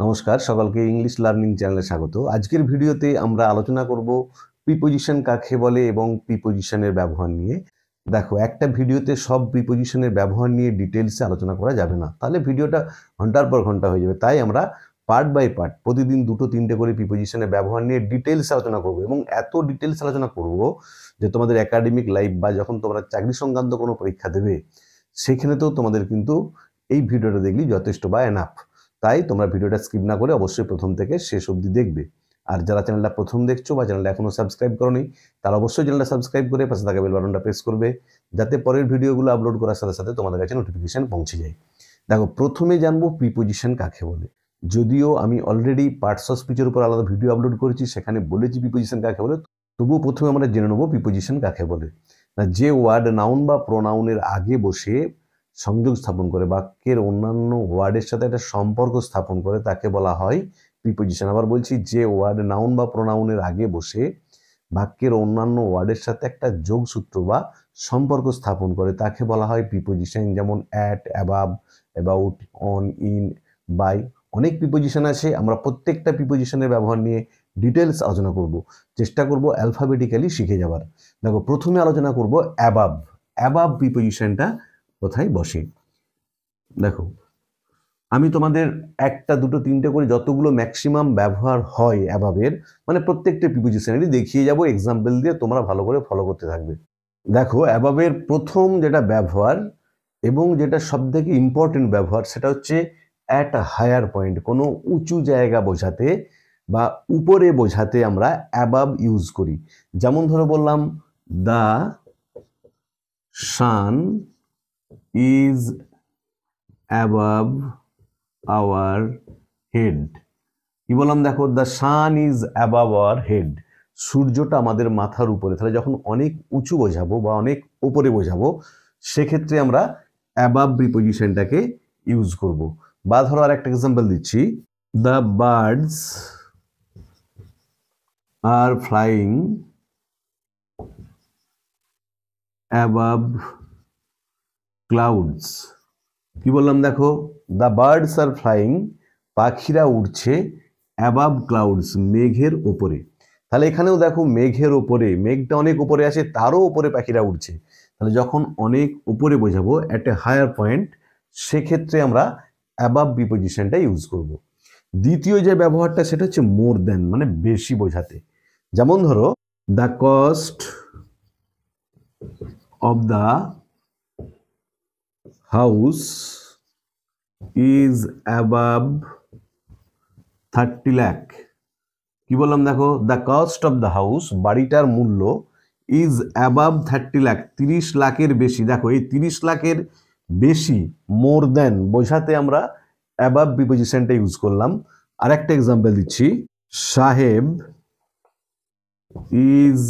নমস্কার, সকলকে English learning চ্যানেলে স্বাগত। আজকের ভিডিওতে আমরা আলোচনা করব প্রিপোজিশন কাকে বলে এবং প্রিপোজিশনের ব্যবহার নিয়ে। দেখো, একটা ভিডিওতে সব প্রিপোজিশনের ব্যবহার নিয়ে ডিটেলসে আলোচনা করা যাবে না, তাহলে ভিডিওটা ঘন্টার পর ঘন্টা হয়ে যাবে। তাই আমরা পার্ট বাই পার্ট প্রতিদিন 2-3টে করে প্রিপোজিশনের ব্যবহার নিয়ে ডিটেলসে আলোচনা করব এবং এত ডিটেলস আলোচনা করব যে তোমাদের একাডেমিক লাইফ বা যখন তোমরা চাকরি সংক্রান্ত কোনো পরীক্ষা দেবে সেখানেতেও তোমাদের কিন্তু এই ভিডিওটা দেখলেই যথেষ্ট বা এনাফ। তাই তোমরা ভিডিওটা স্কিপ না করে অবশ্যই প্রথম থেকে শেষ অবধি দেখবে। আর যারা চ্যানেলটা প্রথম দেখছো বা চ্যানেলটা এখনও সাবস্ক্রাইব করোনি, তারা অবশ্যই চ্যানেলটা সাবস্ক্রাইব করে পাশে থাকা বেল বাটনটা প্রেস করবে, যাতে পরের ভিডিওগুলো আপলোড করার সাথে সাথে তোমাদের কাছে নোটিফিকেশান পৌঁছে যায়। দেখো, প্রথমে জানবো প্রিপোজিশন কাকে বলে। যদিও আমি অলরেডি পার্টস অফ স্পিচের উপর আলাদা ভিডিও আপলোড করেছি, সেখানে বলেছি প্রিপোজিশন কাকে বলে, তবুও প্রথমে আমরা জেনে নেবো প্রিপোজিশন কাকে বলে। যে ওয়ার্ড নাউন বা প্রোনাউনের আগে বসে সংযোগ স্থাপন করে বাক্যের অন্যান্য ওয়ার্ডের সাথে একটা সম্পর্ক স্থাপন করে তাকে বলা হয় প্রিপোজিশন। আবার বলছি, যে ওয়ার্ড নাউন বা প্রোনাউনের আগে বসে বাক্যের অন্যান্য ওয়ার্ডের সাথে একটা যোগসূত্র বা সম্পর্ক স্থাপন করে তাকে বলা হয় প্রিপোজিশন। যেমন at, above, about, on, in, by, অনেক প্রিপোজিশন আছে। আমরা প্রত্যেকটা প্রিপোজিশনের ব্যবহার নিয়ে ডিটেলস আলোচনা করব, চেষ্টা করব অ্যালফাবেটিক্যালি শিখে যাবার। দেখো, প্রথমে আলোচনা করব অ্যাবাভ। অ্যাবাভ প্রিপোজিশনটা কোথায় বসে। দেখো, আমি তোমাদের 1-2-3টে করে যতগুলো ম্যাক্সিমাম ব্যবহার হয় অ্যাবাবের, মানে প্রত্যেকটা প্রিপোজিশনেরই দেখিয়ে যাব এক্সাম্পল দিয়ে, তোমরা ভালো করে ফলো করতে থাকবে। দেখো, অ্যাবাবের প্রথম যেটা ব্যবহার এবং যেটা সবথেকে ইম্পর্টেন্ট ব্যবহার, সেটা হচ্ছে অ্যাট আ হায়ার পয়েন্ট। কোনো উঁচু জায়গা বোঝাতে বা উপরে বোঝাতে আমরা অ্যাবাব ইউজ করি। যেমন ধরো বললাম, the sun is above our head. কি বললাম? দেখো, the sun is above our head. সূর্যটা আমাদের মাথার উপরে। তাহলে যখন অনেক উঁচু বোঝাবো বা অনেক উপরে বোঝাবো, সেক্ষেত্রে আমরা অ্যাবাভ প্রিপোজিশনটাকে ইউজ করব। বা ধরো আর একটা এক্সাম্পল দিচ্ছি, the birds are flying above clouds. কি বললাম? দেখো, দ্য বার্ডস আর ফ্লাইং, পাখিরা উড়ছে অ্যাবাভ ক্লাউডস, মেঘের ওপরে। তাহলে এখানেও দেখো, মেঘের ওপরে, মেঘটা অনেক উপরে আছে, তারও উপরে পাখিরা উড়ছে। তাহলে যখন অনেক উপরে বোঝাবো অ্যাট এ হায়ার পয়েন্ট, সেক্ষেত্রে আমরা অ্যাবাভ প্রিপোজিশনটা ইউজ করব। দ্বিতীয় যে ব্যবহারটা, সেটা হচ্ছে মোর দেন, মানে বেশি বোঝাতে। যেমন ধরো, the cost of the house is above 30 lakh. কি বললাম? দেখো, the cost of the house, বাড়িটার মূল্য, ইজ অ্যাবাভ 30 লাখ, 30 লাখের বেশি। দেখো, এই 30 লাখের বেশি, মোর দেন বোঝাতে আমরা অ্যাবাভ প্রিপোজিশনটা ইউজ করলাম। আর একটা এক্সাম্পল দিচ্ছি, সাহেব ইজ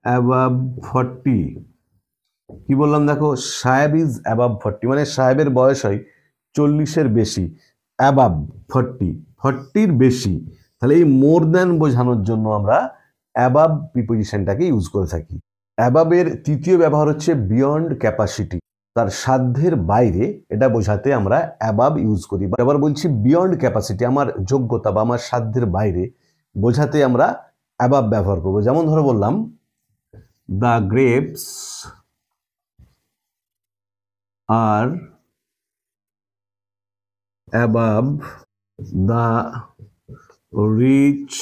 অ্যাবাভ 40। কি বললাম? দেখো, সাহেব ইজ অ্যাবাভ 40, মানে সাহেবের বয়স হয় 40-এর বেশি। অ্যাবাভ 40, 40-র বেশি। তাহলে এই মোর দেন বোঝানোর জন্য আমরা অ্যাবাভ প্রিপোজিশনটাকে ইউজ করে থাকি। অ্যাবাবের তৃতীয় ব্যবহার হচ্ছে বিয়ন্ড ক্যাপাসিটি, তার সাধ্যের বাইরে, এটা বোঝাতে আমরা অ্যাবাভ ইউজ করি। এবার বলছি বিয়ন্ড ক্যাপাসিটি, আমার যোগ্যতা বা আমার সাধ্যের বাইরে বোঝাতে আমরা অ্যাবাভ ব্যবহার করব। যেমন ধরো বললাম, the grapes are above the reach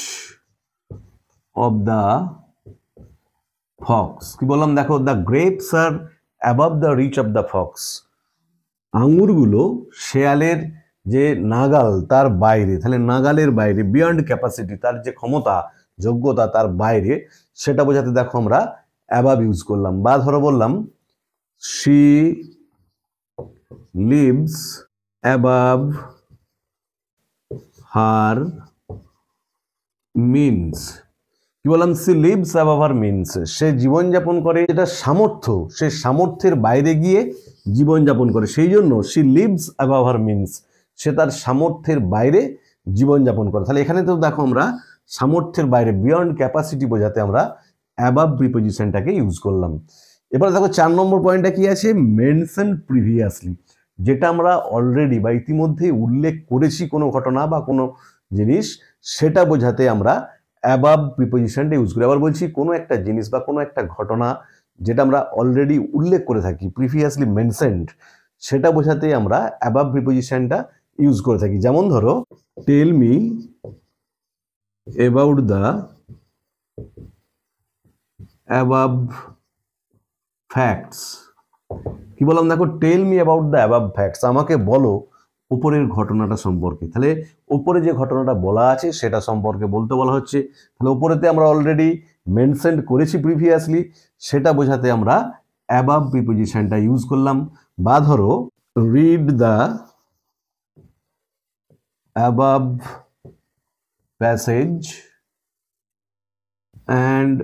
of the fox। কি বললাম? দেখো, the grapes are above the reach of the fox, আঙুরগুলো শেয়ালের যে নাগাল তার বাইরে। তাহলে নাগালের বাইরে, বিয়ন্ড ক্যাপাসিটি, তার যে ক্ষমতা যোগ্যতা তার বাইরে, সেটা বোঝাতে দেখো আমরা অ্যাবাভ ইউজ করলাম। বা ধরো বললাম, she lives above her means. কি বললাম? সি লিভস অ্যাবাভ হার মিনস, সে জীবনযাপন করে যেটা সামর্থ্য, সে সামর্থ্যের বাইরে গিয়ে জীবনযাপন করে, সেই জন্য সি লিভস অ্যাবাভ হার মিনস, সে তার সামর্থ্যের বাইরে জীবনযাপন করে। তাহলে এখানে তো দেখো, আমরা সামর্থ্যের বাইরে, বিয়ন্ড ক্যাপাসিটি বোঝাতে আমরা অ্যাবাভ প্রিপোজিশনটাকে ইউজ করলাম। এবার দেখো, 4 নম্বর পয়েন্টটা কি আছে? Mention previously. যেটা আমরা অলরেডি বা ইতিমধ্যেই উল্লেখ করেছি কোনো ঘটনা বা কোনো জিনিস, সেটা বোঝাতে আমরা অ্যাবাভ প্রিপোজিশনটা ইউজ করি। আবার বলছি, কোনো একটা জিনিস বা কোনো একটা ঘটনা যেটা আমরা অলরেডি উল্লেখ করে থাকি, প্রিভিয়াসলি মেনশনড, সেটা বোঝাতে আমরা অ্যাবাভ প্রিপোজিশনটা ইউজ করে থাকি। যেমন ধরো, tell me about the above facts. কি বললাম দেখো, tell me about the above facts, আমাকে বলো উপরের ঘটনাটা সম্পর্কে। তাহলে উপরে যে ঘটনাটা বলা আছে সেটা সম্পর্কে বলতে বলা হচ্ছে। তাহলে উপরেতে আমরা অলরেডি মেনশন করেছি প্রিভিয়াসলি, সেটা বোঝাতে আমরা অ্যাবাভ প্রিপোজিশনটা ইউজ করলাম। বা ধরো, read the above passage and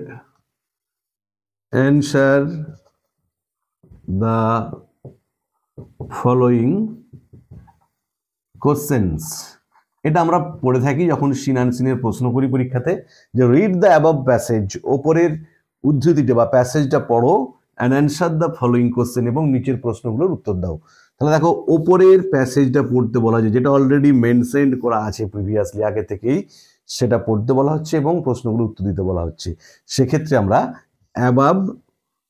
answer the following questions. এটা আমরা পড়ে থাকি যখন সিন আনসিনের প্রশ্ন করি পরীক্ষাতে, যে রিড দ্য অ্যাবাভ প্যাসেজ, ওপরের উদ্ধৃতিটা বা প্যাসেজটা পড়ো, and answer the following question, এবং নিচের প্রশ্নগুলোর উত্তর দাও। তাহলে দেখো, ওপরের প্যাসেজটা পড়তে বলা হচ্ছে, যেটা অলরেডি মেনশন করা আছে প্রিভিয়াসলি আগে থেকেই, সেটা পড়তে বলা হচ্ছে এবং প্রশ্নগুলো উত্তর দিতে বলা হচ্ছে। সেক্ষেত্রে আমরা অ্যাবাভ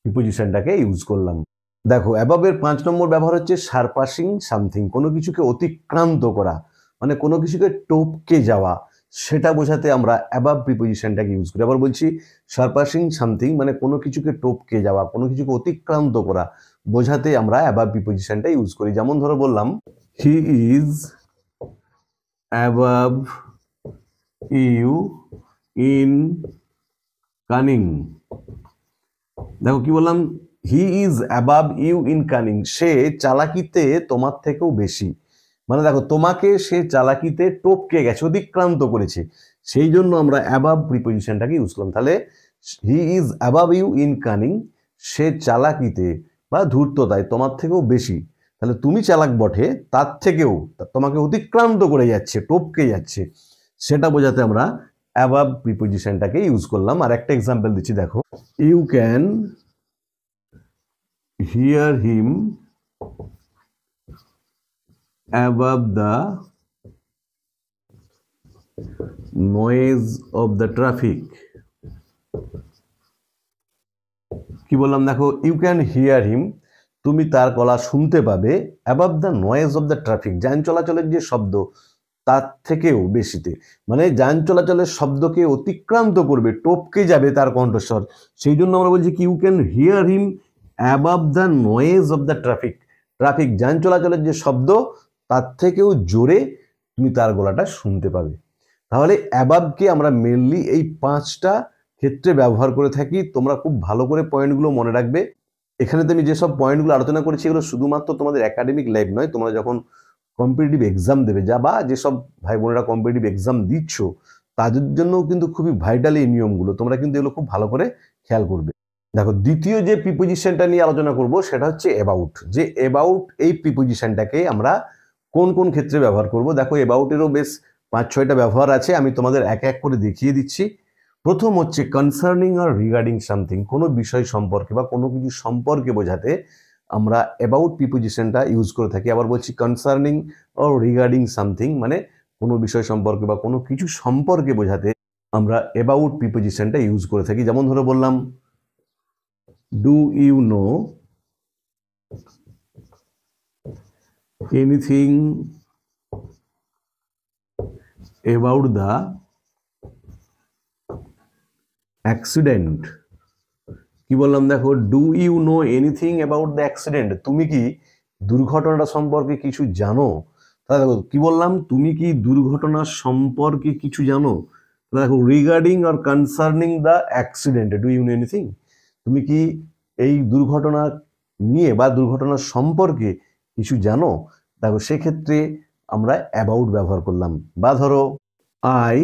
প্রিপোজিশনটাকে ইউজ করলাম। দেখো, অ্যাবাবের 5 নম্বর ব্যবহার হচ্ছে সারপাসিং সামথিং, কোনো কিছুকে অতিক্রান্ত করা, মানে কোনো কিছুকে টপকে যাওয়া, সেটা বোঝাতে আমরা অ্যাবাভ প্রিপোজিশনটাকে ইউজ করি। আবার বলছি, সারপাসিং সামথিং মানে কোনো কিছুকে টপকে যাওয়া, কোনো কিছুকে অতিক্রান্ত করা বোঝাতে আমরা অ্যাবাভ প্রিপোজিশনটা ইউজ করি। যেমন ধরো বললাম, he is above you in cunning. দেখো কি বললাম, he is above you in cunning, সে চালাকিতে তোমার থেকেও বেশি। মানে দেখো, তোমাকে সে চালাকিতে টপকে গেছে, অতিক্রান্ত করেছে, সেই জন্য আমরা অ্যাবাভ প্রিপোজিশনটাকে ইউজ করলাম। তাহলে he is above you in cunning, সে চালাকিতে বা ধূর্ততায় তোমার থেকেও বেশি। তাহলে তুমি চালাক বটে, তার থেকেও তোমাকে অতিক্রান্ত করে যাচ্ছে, টপকে যাচ্ছে, সেটা বোঝাতে আমরা অ্যাবাভ প্রিপোজিশনটাকে ইউজ করলাম। আর একটা এক্সাম্পল দিচ্ছি, দেখো, you can hear him above the noise of the traffic। কি বললাম দেখো, ইউ ক্যান হিয়ার হিম, তুমি তার গলা শুনতে পাবে, above the noise of the traffic, যান চলাচলের যে শব্দ তার থেকেও বেশিতে, মানে যান চলাচলের শব্দকে অতিক্রান্ত করবে, টপকে যাবে তার কণ্ঠস্বর, সেই জন্য আমরা বলছি কি you can hear him above the noise of the traffic. Traffic, যান চলাচলের যে শব্দ তার থেকেও জোরে তুমি তার গলাটা শুনতে পাবে। তাহলে অ্যাবাভকে আমরা মেনলি এই 5টা ক্ষেত্রে ব্যবহার করে থাকি। তোমরা খুব ভালো করে পয়েন্টগুলো মনে রাখবে। এখানে তো আমি যেসব পয়েন্টগুলো আলোচনা করেছি, এগুলো শুধুমাত্র তোমাদের একাডেমিক লাইফ নয়, তোমরা যখন কম্পিটিটিভ এক্সাম দেবে বা যেসব ভাই বোনেরা কম্পিটিটিভ এক্সাম দিচ্ছ, তাদের জন্যও কিন্তু খুবই ভাইটাল এই নিয়মগুলো, তোমরা কিন্তু এগুলো খুব ভালো করে খেয়াল করবে। দেখো, দ্বিতীয় যে প্রিপোজিশনটা নিয়ে আলোচনা করব সেটা হচ্ছে অ্যাবাউট। যে অ্যাবাউট এই প্রিপোজিশনটাকে আমরা কোন কোন ক্ষেত্রে ব্যবহার করব, দেখো অ্যাবাউটেরও বেশ 5-6টা ব্যবহার আছে, আমি তোমাদের এক এক করে দেখিয়ে দিচ্ছি। প্রথম হচ্ছে কনসার্নিং আর রিগার্ডিং সামথিং, কোনো বিষয় সম্পর্কে বা কোনো কিছু সম্পর্কে বোঝাতে আমরা অ্যাবাউট প্রিপোজিশনটা ইউজ করে থাকি। আবার বলছি, কনসার্নিং আর রিগার্ডিং সামথিং মানে কোনো বিষয় সম্পর্কে বা কোনো কিছু সম্পর্কে বোঝাতে আমরা অ্যাবাউট প্রিপোজিশনটা ইউজ করে থাকি। যেমন ধরে বললাম, do you know anything about the accident. কি বললাম দেখো, do you know anything about the accident, তুমি কি দুর্ঘটনাটা সম্পর্কে কিছু জানো। তাহলে দেখো কি বললাম, তুমি কি দুর্ঘটনা সম্পর্কে কিছু জানো। দেখো, রিগার্ডিং আর concerning the accident, do you know anything, তুমি কি এই দুর্ঘটনা নিয়ে বা দুর্ঘটনা সম্পর্কে কিছু জানো। দেখো, সেক্ষেত্রে আমরা অ্যাবাউট ব্যবহার করলাম। বা ধরো, I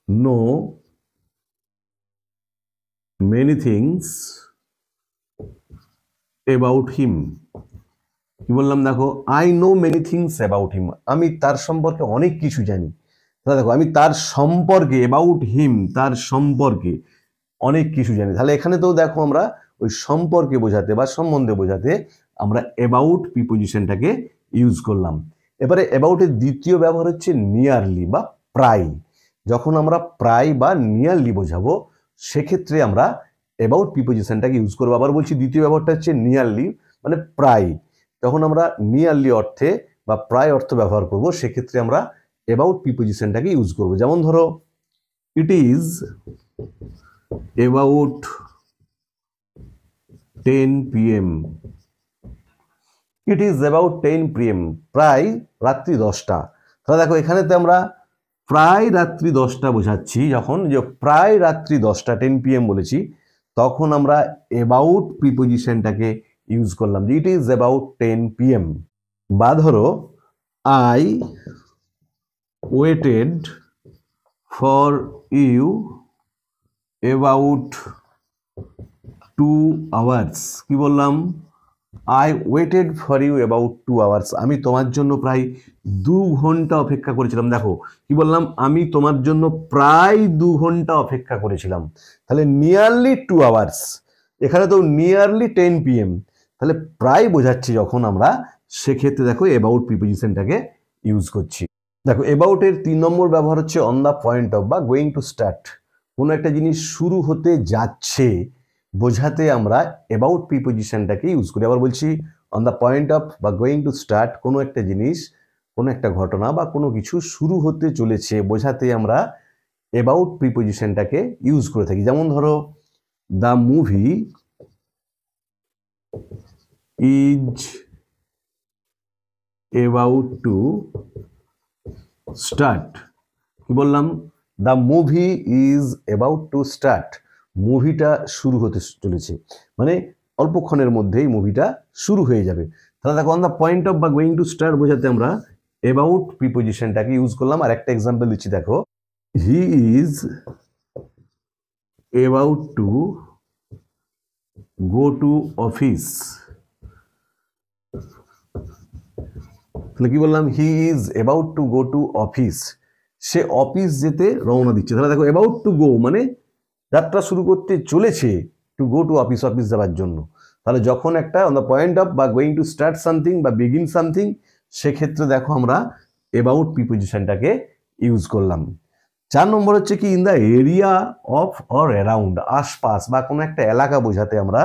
know many things about him. কি বললাম দেখো, I know many things about him, আমি তার সম্পর্কে অনেক কিছু জানি। তাহলে দেখো, আমি তার সম্পর্কে, অ্যাবাউট হিম, তার সম্পর্কে অনেক কিছু জানি। তাহলে এখানে তো দেখো, আমরা ওই সম্পর্কে বোঝাতে বা সম্বন্ধে বোঝাতে আমরা অ্যাবাউট প্রিপজিশনটাকে ইউজ করলাম। এবারে অ্যাবাউটের দ্বিতীয় ব্যবহার হচ্ছে নিয়ারলি বা প্রায়। যখন আমরা প্রায় বা নিয়ারলি বোঝাবো সেক্ষেত্রে আমরা অ্যাবাউট প্রিপজিশনটাকে ইউজ করবো। আবার বলছি দ্বিতীয় ব্যবহারটা হচ্ছে নিয়ারলি মানে প্রায়। যখন আমরা নিয়ারলি অর্থে বা প্রায় অর্থ ব্যবহার করব সেক্ষেত্রে আমরা অ্যাবাউট প্রিপজিশনটাকে ইউজ করব। যেমন ধরো it is about 10 PM। It is about 10 PM, প্রায় রাত্রি 10টা। তাহলে দেখো এখানেতে আমরা প্রায় রাত্রি 10টা বোঝাচ্ছি। যখন যে প্রায় রাত্রি 10টা 10 PM বলেছি তখন আমরা অ্যাবাউট প্রিপজিশনটাকে ইউজ করলাম যে ইট ইজ অ্যাবাউট 10 PM। বা ধরো I waited for you about 2 hours। কি বললাম? I waited for you about 2 hours। আমি তোমার জন্য প্রায় 2 ঘন্টা অপেক্ষা করেছিলাম। দেখো কি বললাম? আমি তোমার জন্য প্রায় 2 ঘন্টা অপেক্ষা করেছিলাম। তাহলে নিয়ারলি 2 hours, এখানে তো নিয়ারলি 10 PM। তাহলে প্রায় বোঝাচ্ছি যখন আমরা, সেক্ষেত্রে দেখো অ্যাবাউট প্রিপজিশনটাকে ইউজ করছি। দেখো অ্যাবাউটের 3 নম্বর ব্যবহার হচ্ছে অন দ্য পয়েন্ট অফ বা গোয়িং টু স্টার্ট। কোনো একটা জিনিস শুরু হতে যাচ্ছে বোঝাতে আমরা অ্যাবাউট প্রিপজিশনটাকে ইউজ করি। আবার বলছি অন দ্য পয়েন্ট অফ বা গোয়িং টু স্টার্ট, কোনো একটা জিনিস, কোনো একটা ঘটনা বা কোনো কিছু শুরু হতে চলেছে বোঝাতে আমরা অ্যাবাউট প্রিপজিশনটাকে ইউজ করে থাকি। যেমন ধরো the movie is about to start. কি বললাম? The movie is about to start. মুভিটা শুরু হতে চলেছে, মানে অল্পক্ষণের মধ্যেই মুভিটা শুরু হয়ে যাবে। তাহলে দেখো অন দ্য পয়েন্ট অফ বা গোয়িং টু স্টার্ট বোঝাতে আমরা অ্যাবাউট প্রিপজিশনটাকে ইউজ করলাম। আর একটা এক্সাম্পল দিচ্ছি, দেখো he is about to go to office. তাহলে কি বললাম? He is about to go to office. Say office যেতে রওনা দিচ্ছে। তাহলে দেখো অ্যাবাউট টু গো মানে যাত্রা শুরু করতে চলেছে, to go to office, office যাওয়ার জন্য। তাহলে যখন একটা অন দ্য পয়েন্ট অফ বা গোয়িং টু স্টার্ট সামথিং বা বিগিন সামথিং, সেক্ষেত্রে দেখো আমরা অ্যাবাউট প্রিপজিশনটাকে ইউজ করলাম। 4 নম্বর হচ্ছে কি in the area of or around, আশপাশ বা কোনো একটা এলাকা বোঝাতে আমরা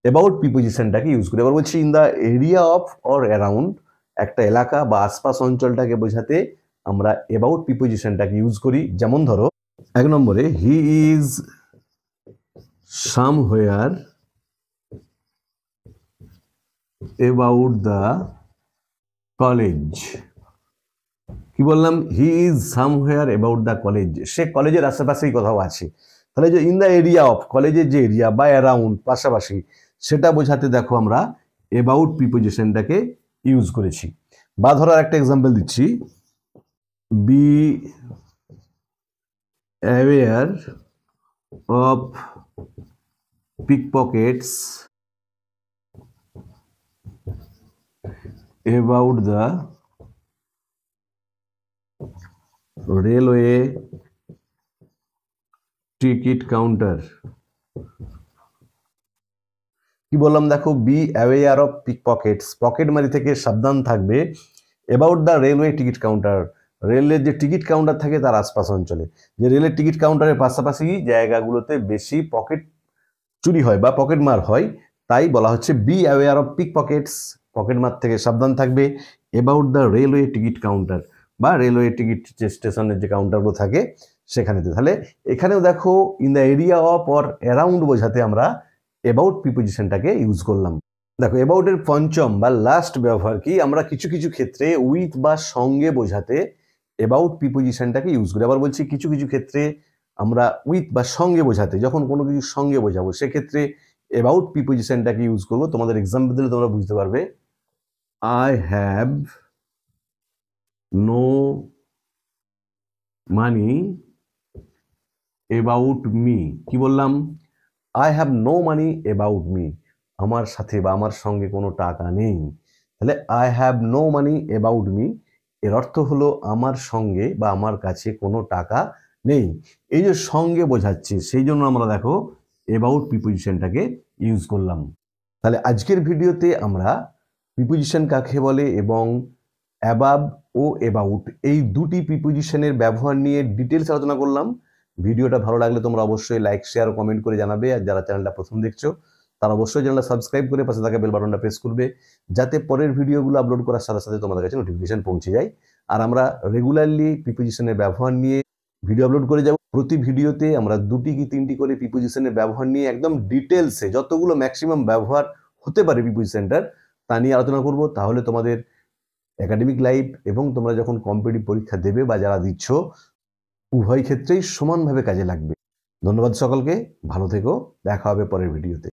অ্যাবাউট প্রিপজিশনটাকে ইউজ করি। এবার বলছি in the area of or around, একটা এলাকা বা আশপাশ অঞ্চলটাকে বোঝাতে আমরা অ্যাবাউট প্রিপজিশনটাকে ইউজ করি। যেমন ধরো 1 নম্বরে he is somewhere about the college. কি বললাম? He is somewhere about the college. সে কলেজের আশেপাশেই কোথাও আছে। তাহলে যে ইন দ্য এরিয়া অফ, কলেজের যে এরিয়া বা অ্যারাউন্ড পাশাপাশি, সেটা বোঝাতে দেখো আমরা অ্যাবাউট প্রিপজিশনটাকে ইউজ করেছি। বা ধরো একটা এক্সাম্পল দিচ্ছি, be aware of pickpockets about the railway ticket counter। কি বললাম? দেখো বি অ্যাওয়্যার অফ পিকপকেটস, পকেটমারি থেকে সাবধান থাকবে, about the railway ticket counter, রেলের যে টিকিট কাউন্টার থাকে তার আশপাশ অঞ্চলে। যে রেলের টিকিট কাউন্টারের পাশাপাশি জায়গাগুলোতে বেশি পকেট চুরি হয় বা পকেট মার হয়, তাই বলা হচ্ছে বি অ্যাওয়্যার অফ পিকপকেটস, পকেট মার থেকে সাবধান থাকবে, about the railway ticket counter বা রেলওয়ে টিকিট যে স্টেশনের যে কাউন্টারগুলো থাকে সেখানেতে। তাহলে এখানেও দেখো in the area of or around বোঝাতে আমরা অ্যাবাউট প্রিপজিশনটাকে ইউজ করলাম। দেখো অ্যাবাউটের 5ম বা লাস্ট ব্যবহার কি, আমরা কিছু কিছু ক্ষেত্রে উইথ বা সঙ্গে বোঝাতে অ্যাবাউট প্রিপজিশনটাকে ইউজ করি। আবার বলছি কিছু কিছু ক্ষেত্রে আমরা উইথ বা সঙ্গে বোঝাতে, যখন কোনো কিছু সঙ্গে বোঝাবো সেক্ষেত্রে অ্যাবাউট প্রিপজিশনটাকে ইউজ করবো। তোমাদের এক্সাম্পল দিলে তোমরা বুঝতে পারবে। I have no money about me. কি বললাম? I have no money about me, আমার সাথে বা আমার সঙ্গে কোনো টাকা নেই। তাহলে I have no money about me, এর অর্থ হলো আমার সঙ্গে বা আমার কাছে কোনো টাকা নেই। এই যে সঙ্গে বোঝাচ্ছে, সেই জন্য আমরা দেখো অ্যাবাউট প্রিপজিশনটাকে ইউজ করলাম। তাহলে আজকের ভিডিওতে আমরা প্রিপোজিশন কাকে বলে এবং অ্যাবাব ও অ্যাবাউট এই দুটি প্রিপোজিশনের ব্যবহার নিয়ে ডিটেলস আলোচনা করলাম। ভিডিওটা ভালো লাগলে তোমরা অবশ্যই লাইক শেয়ার ও কমেন্ট করে জানাবে, আর যারা চ্যানেলটা প্রথম দেখছো তারা অবশ্যই চ্যানেলটা সাবস্ক্রাইব করে পাশে থাকা বেল বাটনটা প্রেস করবে, যাতে পরের ভিডিওগুলো আপলোড করার সাথে সাথে তোমাদের কাছে নোটিফিকেশন পৌঁছে যায়। আর আমরা রেগুলারলি প্রিপোজিশনের ব্যবহার নিয়ে ভিডিও আপলোড করে যাব। প্রতি ভিডিওতে আমরা 2টি কি 3টি করে প্রিপোজিশনের ব্যবহার নিয়ে একদম ডিটেলসে যতগুলো ম্যাক্সিমাম ব্যবহার হতে পারে প্রিপোজিশনটার তা নিয়ে আলোচনা করব। তাহলে তোমাদের একাডেমিক লাইফ এবং তোমরা যখন কম্পিটিটিভ পরীক্ষা দেবে বা যারা দিচ্ছ উভয় ক্ষেত্রেই সমানভাবে কাজে লাগবে। ধন্যবাদ সকলকে, ভালো থেকো, দেখা হবে পরের ভিডিওতে।